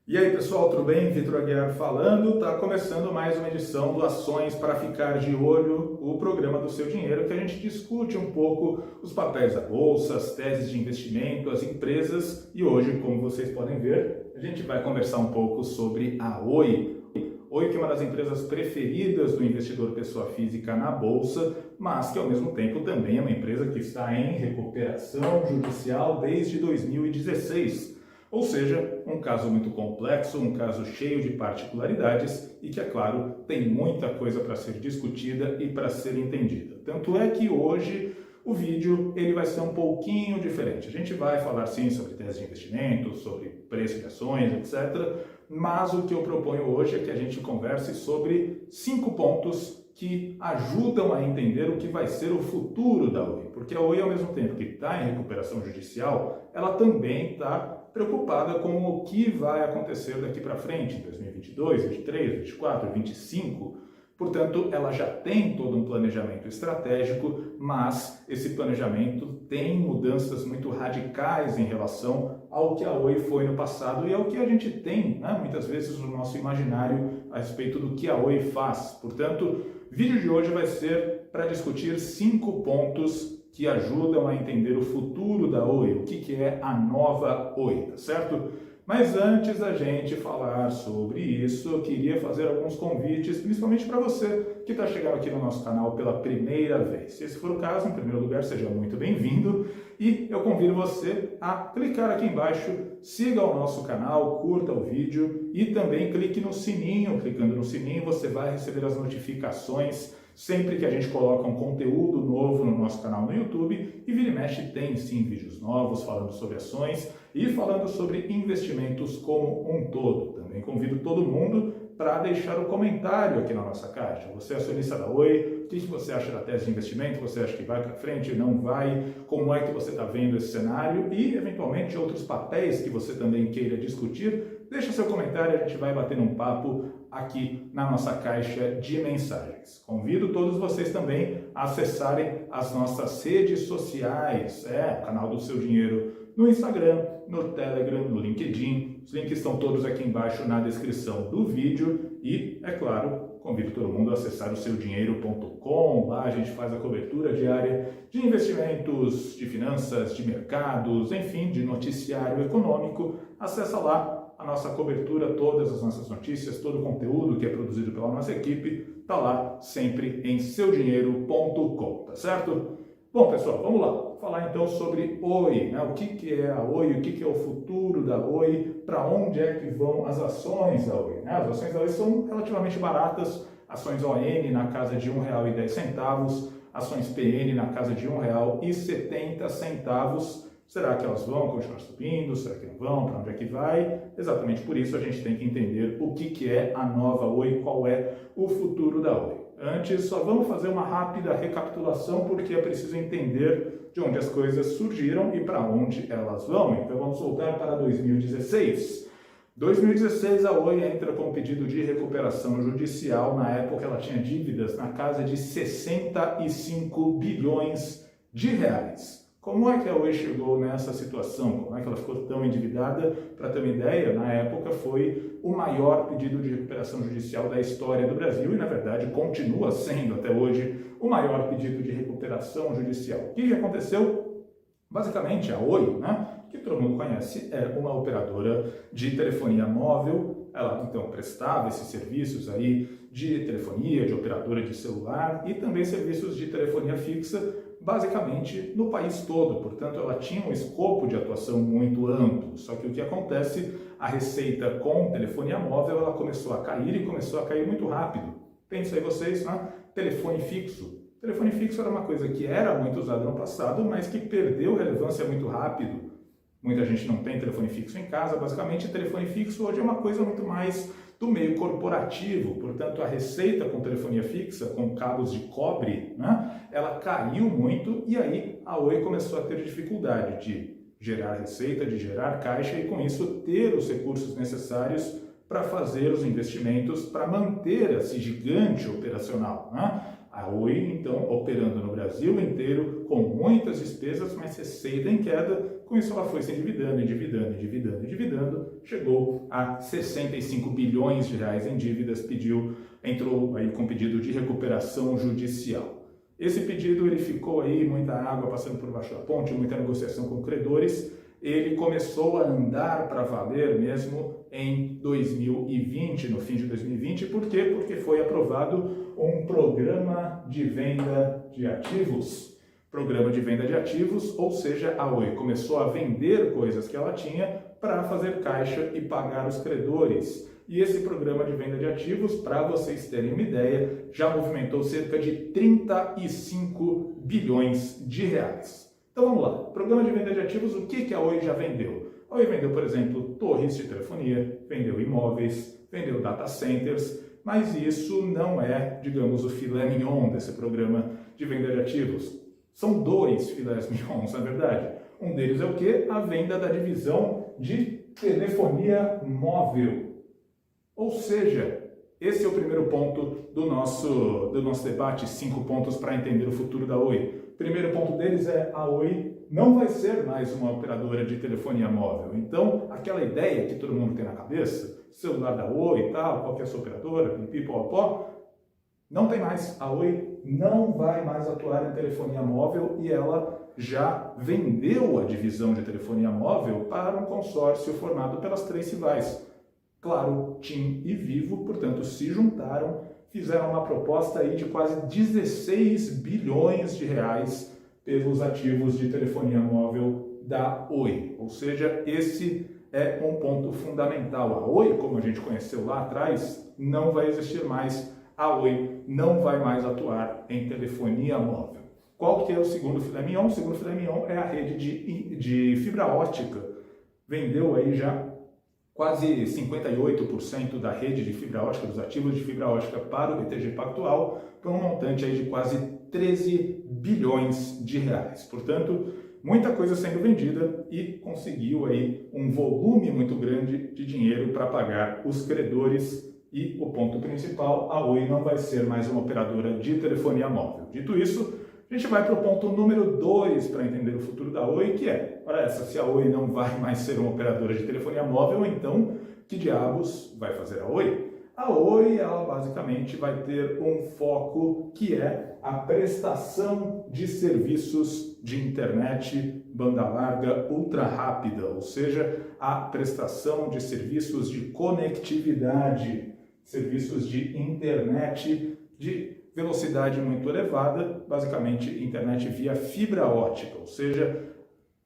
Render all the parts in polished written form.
E aí pessoal, tudo bem? Vitor Aguiar falando, tá começando mais uma edição do Ações para Ficar de Olho, o programa do seu dinheiro, que a gente discute um pouco os papéis da bolsa, as teses de investimento, as empresas, e hoje, como vocês podem ver, a gente vai conversar um pouco sobre a Oi. Oi, que é uma das empresas preferidas do investidor pessoa física na bolsa, mas que ao mesmo tempo também é uma empresa que está em recuperação judicial desde 2016. Ou seja, um caso muito complexo, um caso cheio de particularidades e que, é claro, tem muita coisa para ser discutida e para ser entendida. Tanto é que hoje o vídeo ele vai ser um pouquinho diferente. A gente vai falar sim sobre tese de investimento, sobre preço de ações, etc. Mas o que eu proponho hoje é que a gente converse sobre 5 pontos que ajudam a entender o que vai ser o futuro da Oi. Porque a Oi, ao mesmo tempo que está em recuperação judicial, ela também está preocupada com o que vai acontecer daqui para frente, em 2022, 2023, 2024, 2025. Portanto, ela já tem todo um planejamento estratégico, mas esse planejamento tem mudanças muito radicais em relação ao que a Oi foi no passado e ao que a gente tem, né, muitas vezes no nosso imaginário a respeito do que a Oi faz. Portanto, o vídeo de hoje vai ser para discutir 5 pontos que ajudam a entender o futuro da Oi, o que é a nova Oi, tá certo? Mas antes da gente falar sobre isso, eu queria fazer alguns convites, principalmente para você que está chegando aqui no nosso canal pela primeira vez. Se esse for o caso, em primeiro lugar, seja muito bem-vindo e eu convido você a clicar aqui embaixo, siga o nosso canal, curta o vídeo e também clique no sininho. Clicando no sininho, você vai receber as notificações sempre que a gente coloca um conteúdo novo no nosso canal no YouTube, e vira e mexe tem sim vídeos novos falando sobre ações e falando sobre investimentos como um todo. Também convido todo mundo para deixar o comentário aqui na nossa caixa. Você é acionista da Oi, o que você acha da tese de investimento? Você acha que vai para frente, não vai? Como é que você está vendo esse cenário? E, eventualmente, outros papéis que você também queira discutir. Deixa seu comentário, a gente vai bater um papo aqui na nossa caixa de mensagens. Convido todos vocês também a acessarem as nossas redes sociais, o canal do Seu Dinheiro no Instagram, no Telegram, no LinkedIn. Os links estão todos aqui embaixo na descrição do vídeo e, é claro, convido todo mundo a acessar o seudinheiro.com. Lá a gente faz a cobertura diária de investimentos, de finanças, de mercados, enfim, de noticiário econômico. Acessa lá a nossa cobertura, todas as nossas notícias, todo o conteúdo que é produzido pela nossa equipe, está lá sempre em seudinheiro.com, tá certo? Bom, pessoal, vamos lá. Falar então sobre Oi, né? O que é a Oi, o que é o futuro da Oi, para onde é que vão as ações da Oi, né? As ações da Oi são relativamente baratas, ações ON na casa de R$ 1,10, ações PN na casa de R$ 1,70. Será que elas vão continuar subindo? Será que não vão? Para onde é que vai? Exatamente por isso a gente tem que entender o que é a nova Oi, qual é o futuro da Oi. Antes, só vamos fazer uma rápida recapitulação, porque é preciso entender de onde as coisas surgiram e para onde elas vão. Então vamos voltar para 2016. 2016, a Oi entra com pedido de recuperação judicial. Na época ela tinha dívidas na casa de 65 bilhões de reais. Como é que a Oi chegou nessa situação? Como é que ela ficou tão endividada? Para ter uma ideia, na época foi o maior pedido de recuperação judicial da história do Brasil e, na verdade, continua sendo até hoje o maior pedido de recuperação judicial. O que aconteceu? Basicamente, a Oi, né, que todo mundo conhece, é uma operadora de telefonia móvel. Ela, então, prestava esses serviços aí de telefonia, de operadora de celular e também serviços de telefonia fixa, basicamente no país todo. Portanto, ela tinha um escopo de atuação muito amplo. Só que o que acontece, a receita com telefonia móvel, ela começou a cair e começou a cair muito rápido. Pensa aí vocês, né? Telefone fixo. Telefone fixo era uma coisa que era muito usada no passado, mas que perdeu relevância muito rápido. Muita gente não tem telefone fixo em casa. Basicamente, telefone fixo hoje é uma coisa muito mais do meio corporativo. Portanto, a receita com telefonia fixa, com cabos de cobre, né, ela caiu muito e aí a Oi começou a ter dificuldade de gerar receita, de gerar caixa e, com isso, ter os recursos necessários para fazer os investimentos, para manter esse gigante operacional, né? A Oi, então, operando no Brasil inteiro, com muitas despesas, mas receita em queda, Com isso ela foi se endividando, chegou a 65 bilhões de reais em dívidas, entrou aí com pedido de recuperação judicial. Esse pedido ele ficou aí, muita água passando por baixo da ponte, muita negociação com credores. Ele começou a andar para valer mesmo em 2020, no fim de 2020. Por quê? Porque foi aprovado um programa de venda de ativos. Programa de venda de ativos, ou seja, a Oi começou a vender coisas que ela tinha para fazer caixa e pagar os credores. E esse programa de venda de ativos, para vocês terem uma ideia, já movimentou cerca de 35 bilhões de reais. Então vamos lá, programa de venda de ativos, o que a Oi já vendeu? A Oi vendeu, por exemplo, torres de telefonia, vendeu imóveis, vendeu data centers, mas isso não é, digamos, o filé mignon desse programa de venda de ativos. São dois filés mignons, na verdade. Um deles é o quê? A venda da divisão de telefonia móvel. Ou seja, esse é o primeiro ponto do nosso debate, 5 pontos para entender o futuro da Oi. O primeiro ponto deles é a Oi não vai ser mais uma operadora de telefonia móvel. Então, aquela ideia que todo mundo tem na cabeça, celular da Oi e tal, qual que é a sua operadora, pipipopó, não tem mais. A Oi não vai mais atuar em telefonia móvel e ela já vendeu a divisão de telefonia móvel para um consórcio formado pelas 3 rivais. Claro, TIM e Vivo, portanto, se juntaram, fizeram uma proposta aí de quase 16 bilhões de reais pelos ativos de telefonia móvel da Oi. Ou seja, esse é um ponto fundamental. A Oi, como a gente conheceu lá atrás, não vai existir mais. A Oi não vai mais atuar em telefonia móvel. Qual que é o segundo filé mignon? O segundo filé mignon é a rede de fibra ótica. Vendeu aí já quase 58% da rede de fibra ótica, dos ativos de fibra ótica para o BTG Pactual, por um montante aí de quase 13 bilhões de reais. Portanto, muita coisa sendo vendida e conseguiu aí um volume muito grande de dinheiro para pagar os credores. E o ponto principal, a Oi não vai ser mais uma operadora de telefonia móvel. Dito isso, a gente vai para o ponto número 2 para entender o futuro da Oi, que é, ora essa, se a Oi não vai mais ser uma operadora de telefonia móvel, então que diabos vai fazer a Oi? A Oi, ela basicamente vai ter um foco que é a prestação de serviços de internet banda larga ultra rápida, ou seja, a prestação de serviços de conectividade, serviços de internet de velocidade muito elevada, basicamente internet via fibra ótica, ou seja,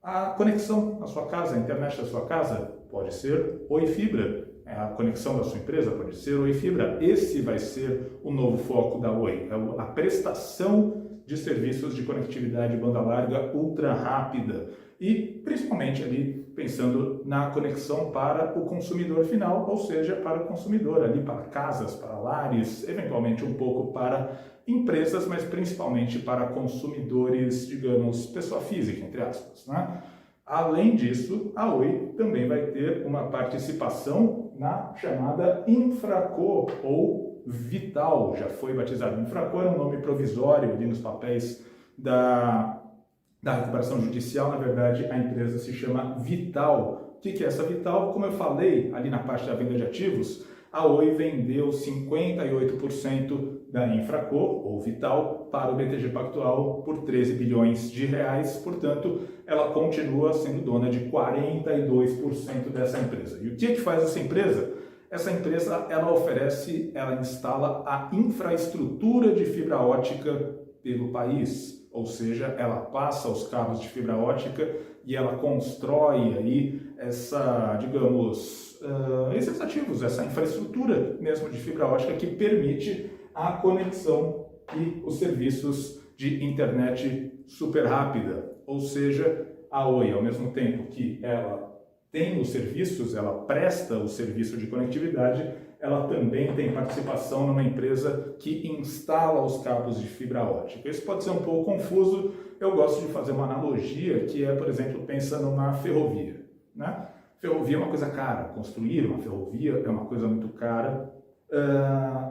a conexão na sua casa, a internet da sua casa pode ser Oi Fibra, a conexão da sua empresa pode ser Oi Fibra. Esse vai ser o novo foco da Oi, a prestação de serviços de conectividade banda larga ultra rápida e principalmente ali pensando na conexão para o consumidor final, ou seja, para o consumidor ali, para casas, para lares, eventualmente um pouco para empresas, mas principalmente para consumidores, digamos, pessoa física, entre aspas, né? Além disso, a Oi também vai ter uma participação na chamada Infraco, ou Vital, já foi batizado. Infraco era um nome provisório ali nos papéis da recuperação judicial. Na verdade, a empresa se chama Vital. O que é essa Vital? Como eu falei ali na parte da venda de ativos, a Oi vendeu 58% da Infraco, ou Vital, para o BTG Pactual por 13 bilhões de reais. Portanto, ela continua sendo dona de 42% dessa empresa. E o que faz essa empresa? Essa empresa, ela instala a infraestrutura de fibra ótica pelo país, ou seja, ela passa os cabos de fibra ótica e ela constrói aí esses ativos, essa infraestrutura mesmo de fibra ótica que permite a conexão e os serviços de internet super rápida, ou seja, a Oi, ao mesmo tempo que ela tem os serviços, ela presta o serviço de conectividade, ela também tem participação numa empresa que instala os cabos de fibra ótica. Isso pode ser um pouco confuso, eu gosto de fazer uma analogia que é, por exemplo, pensa numa ferrovia, né? Ferrovia é uma coisa cara, construir uma ferrovia é uma coisa muito cara,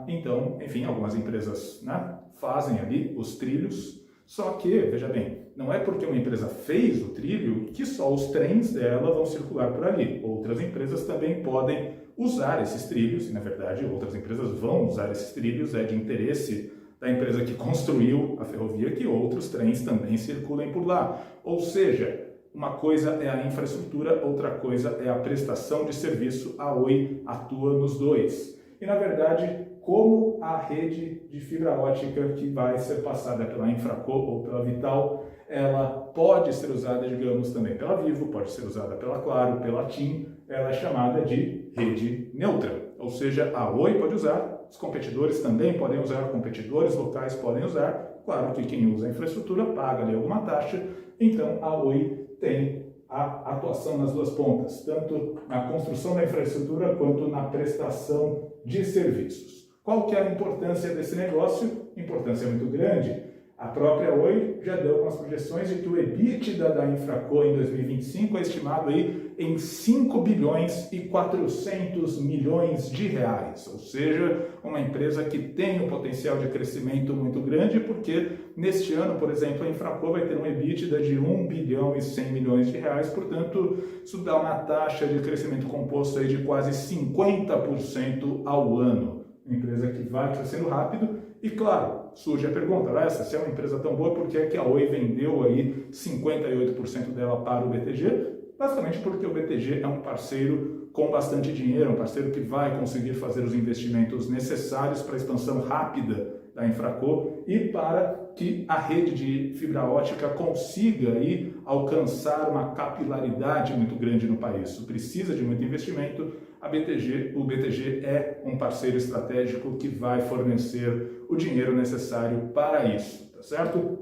então, enfim, algumas empresas, né, fazem ali os trilhos, só que, veja bem, não é porque uma empresa fez o trilho que só os trens dela vão circular por ali. Outras empresas também podem usar esses trilhos, e na verdade outras empresas vão usar esses trilhos, é de interesse da empresa que construiu a ferrovia que outros trens também circulem por lá. Ou seja, uma coisa é a infraestrutura, outra coisa é a prestação de serviço. A Oi atua nos dois. E na verdade, como a rede de fibra ótica que vai ser passada pela Infraco ou pela Vital, ela pode ser usada, digamos, também pela Vivo, pode ser usada pela Claro, pela TIM, ela é chamada de rede neutra. Ou seja, a Oi pode usar, os competidores também podem usar, competidores locais podem usar. Claro que quem usa a infraestrutura paga ali alguma taxa, então a Oi tem a atuação nas duas pontas, tanto na construção da infraestrutura quanto na prestação de serviços. Qual que é a importância desse negócio? Importância muito grande. A própria Oi já deu algumas projeções de que o EBITDA da Infraco em 2025 é estimado aí em 5 bilhões e 400 milhões de reais, ou seja, uma empresa que tem um potencial de crescimento muito grande, porque neste ano, por exemplo, a Infraco vai ter um EBITDA de 1 bilhão e 100 milhões de reais, portanto, isso dá uma taxa de crescimento composto aí de quase 50% ao ano. Uma empresa que vai crescendo rápido e, claro, surge a pergunta, se é uma empresa tão boa, por que é que a Oi vendeu aí 58% dela para o BTG? Basicamente porque o BTG é um parceiro com bastante dinheiro, um parceiro que vai conseguir fazer os investimentos necessários para a expansão rápida da Infraco e para que a rede de fibra ótica consiga aí alcançar uma capilaridade muito grande no país. Isso precisa de muito investimento. O BTG é um parceiro estratégico que vai fornecer o dinheiro necessário para isso, tá certo?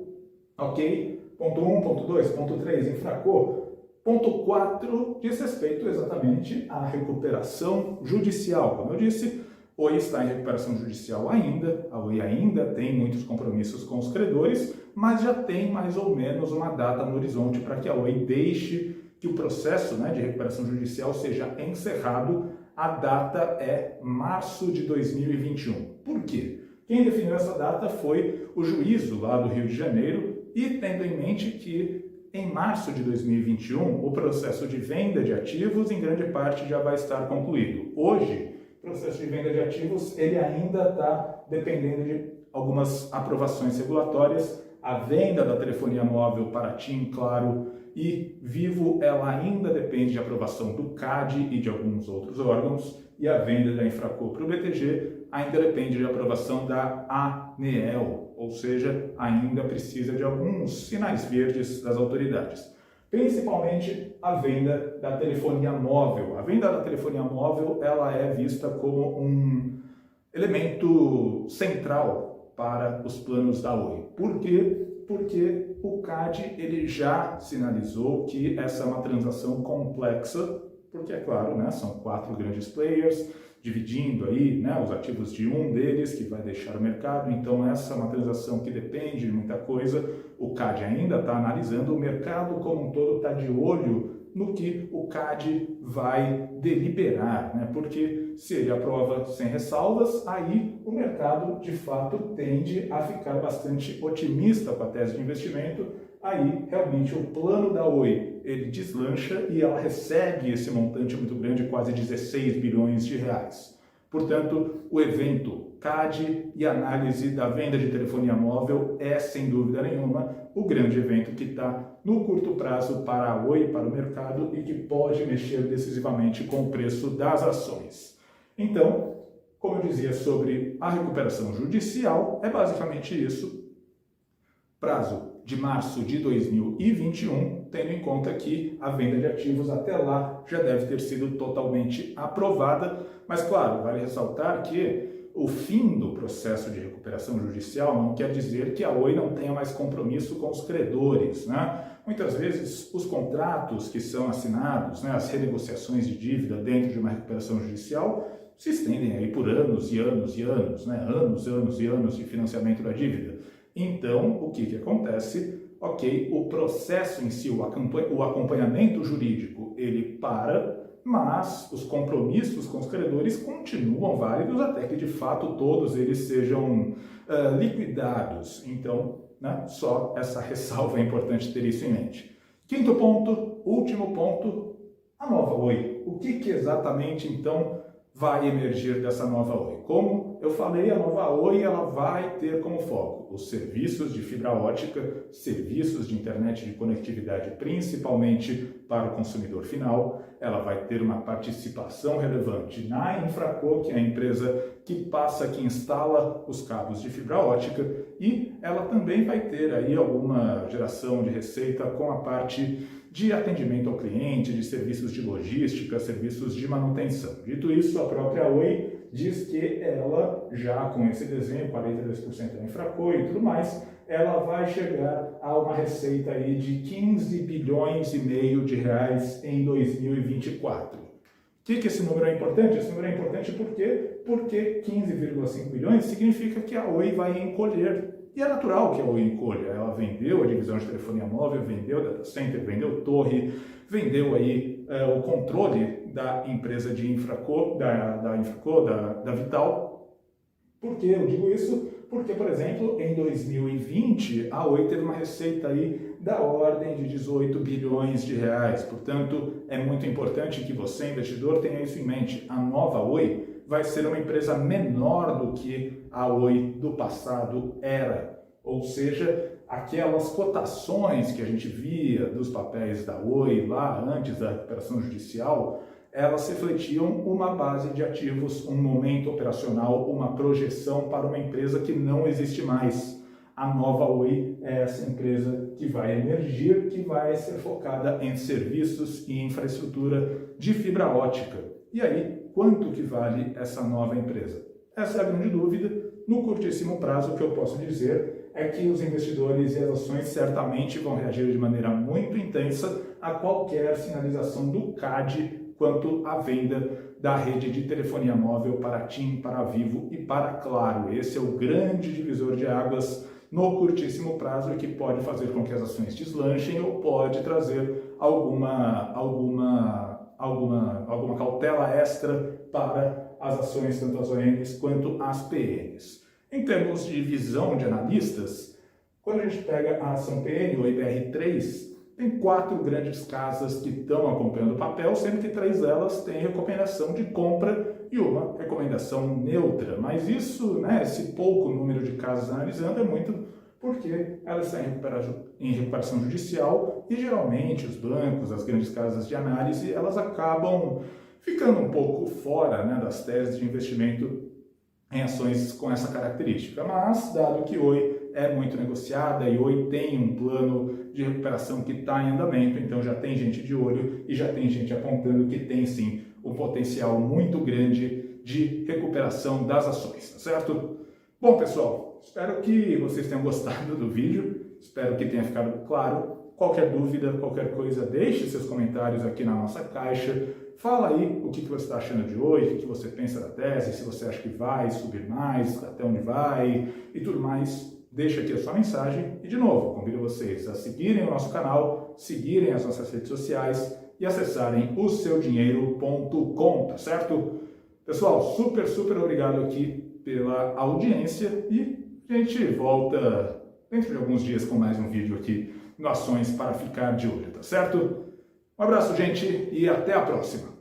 Ok? Ponto 1, ponto 2, ponto 3, Infraco. Ponto 4 diz respeito exatamente à recuperação judicial. Como eu disse, Oi está em recuperação judicial ainda, a Oi ainda tem muitos compromissos com os credores, mas já tem mais ou menos uma data no horizonte para que a Oi deixe que o processo de recuperação judicial seja encerrado. A data é março de 2021. Por quê? Quem definiu essa data foi o juízo lá do Rio de Janeiro e tendo em mente que em março de 2021 o processo de venda de ativos em grande parte já vai estar concluído. Hoje, o processo de venda de ativos ele ainda está dependendo de algumas aprovações regulatórias. A venda da telefonia móvel para TIM, Claro e Vivo, ela ainda depende de aprovação do CADE e de alguns outros órgãos, e a venda da Infraco para o BTG ainda depende de aprovação da ANEEL, ou seja, ainda precisa de alguns sinais verdes das autoridades. Principalmente a venda da telefonia móvel. A venda da telefonia móvel ela é vista como um elemento central para os planos da Oi. Por quê? Porque o CADE ele já sinalizou que essa é uma transação complexa, porque é claro, são 4 grandes players dividindo aí os ativos de um deles que vai deixar o mercado, então essa é uma transação que depende de muita coisa. O CADE ainda está analisando, o mercado como um todo está de olho no que o CADE vai deliberar, porque se ele aprova sem ressalvas, aí o mercado de fato tende a ficar bastante otimista com a tese de investimento. Aí realmente o plano da Oi ele deslancha e ela recebe esse montante muito grande, quase 16 bilhões de reais. Portanto, o evento CADE e análise da venda de telefonia móvel é, sem dúvida nenhuma, o grande evento que está no curto prazo para a Oi, para o mercado e que pode mexer decisivamente com o preço das ações. Então, como eu dizia sobre a recuperação judicial, é basicamente isso. Prazo de março de 2021, tendo em conta que a venda de ativos até lá já deve ter sido totalmente aprovada, mas claro, vale ressaltar que o fim do processo de recuperação judicial não quer dizer que a Oi não tenha mais compromisso com os credores, Muitas vezes os contratos que são assinados, as renegociações de dívida dentro de uma recuperação judicial se estendem aí por anos e anos e anos, anos e anos de financiamento da dívida. Então, o que acontece? Ok, o processo em si, o acompanhamento jurídico, ele para, mas os compromissos com os credores continuam válidos até que, de fato, todos eles sejam liquidados. Então, né? Só essa ressalva é importante ter isso em mente. Quinto ponto, último ponto, a nova Oi. O que exatamente, então, vai emergir dessa nova Oi? Como eu falei, a nova Oi ela vai ter como foco os serviços de fibra ótica, serviços de internet de conectividade, principalmente para o consumidor final. Ela vai ter uma participação relevante na Infraco, que é a empresa que passa, que instala os cabos de fibra ótica, e ela também vai ter aí alguma geração de receita com a parte de atendimento ao cliente, de serviços de logística, serviços de manutenção. Dito isso, a própria Oi diz que ela, já com esse desenho, 42% da Infraco e tudo mais, ela vai chegar a uma receita aí de 15 bilhões e meio de reais em 2024. O que esse número é importante? Esse número é importante porque 15,5 bilhões significa que a Oi vai encolher. E é natural que a Oi encolha. Ela vendeu a divisão de telefonia móvel, vendeu data center, vendeu torre, vendeu aí o controle da empresa de Infraco, da Vital. Por que eu digo isso? Porque, por exemplo, em 2020, a Oi teve uma receita aí da ordem de 18 bilhões de reais. Portanto, é muito importante que você, investidor, tenha isso em mente. A nova Oi vai ser uma empresa menor do que a Oi do passado era. Ou seja, aquelas cotações que a gente via dos papéis da Oi lá antes da recuperação judicial, elas refletiam uma base de ativos, um momento operacional, uma projeção para uma empresa que não existe mais. A nova Oi é essa empresa que vai emergir, que vai ser focada em serviços e infraestrutura de fibra ótica. E aí, quanto que vale essa nova empresa? Essa é a grande dúvida. No curtíssimo prazo, o que eu posso dizer é que os investidores e as ações certamente vão reagir de maneira muito intensa a qualquer sinalização do CAD quanto à venda da rede de telefonia móvel para TIM, para Vivo e para Claro. Esse é o grande divisor de águas no curtíssimo prazo e que pode fazer com que as ações deslanchem ou pode trazer alguma cautela extra para as ações, tanto as ONs quanto as PNs. Em termos de visão de analistas, quando a gente pega a ação PN, ou IBR3, tem 4 grandes casas que estão acompanhando o papel, sendo que 3 delas têm recomendação de compra e uma recomendação neutra. Mas isso, esse pouco número de casas analisando é muito porque elas estão em recuperação judicial e geralmente os bancos, as grandes casas de análise, elas acabam ficando um pouco fora das teses de investimento em ações com essa característica. Mas, dado que Oi é muito negociada e Oi tem um plano de recuperação que está em andamento, então já tem gente de olho e já tem gente apontando que tem sim um potencial muito grande de recuperação das ações, tá certo? Bom, pessoal, espero que vocês tenham gostado do vídeo, espero que tenha ficado claro. Qualquer dúvida, qualquer coisa, deixe seus comentários aqui na nossa caixa. Fala aí o que você está achando de hoje, o que você pensa da tese, se você acha que vai subir mais, até onde vai e tudo mais. Deixa aqui a sua mensagem e, de novo, convido vocês a seguirem o nosso canal, seguirem as nossas redes sociais e acessarem o seudinheiro.com, tá certo? Pessoal, super obrigado aqui pela audiência e a gente volta dentro de alguns dias com mais um vídeo aqui no Ações para Ficar de Olho, tá certo? Um abraço, gente, e até a próxima!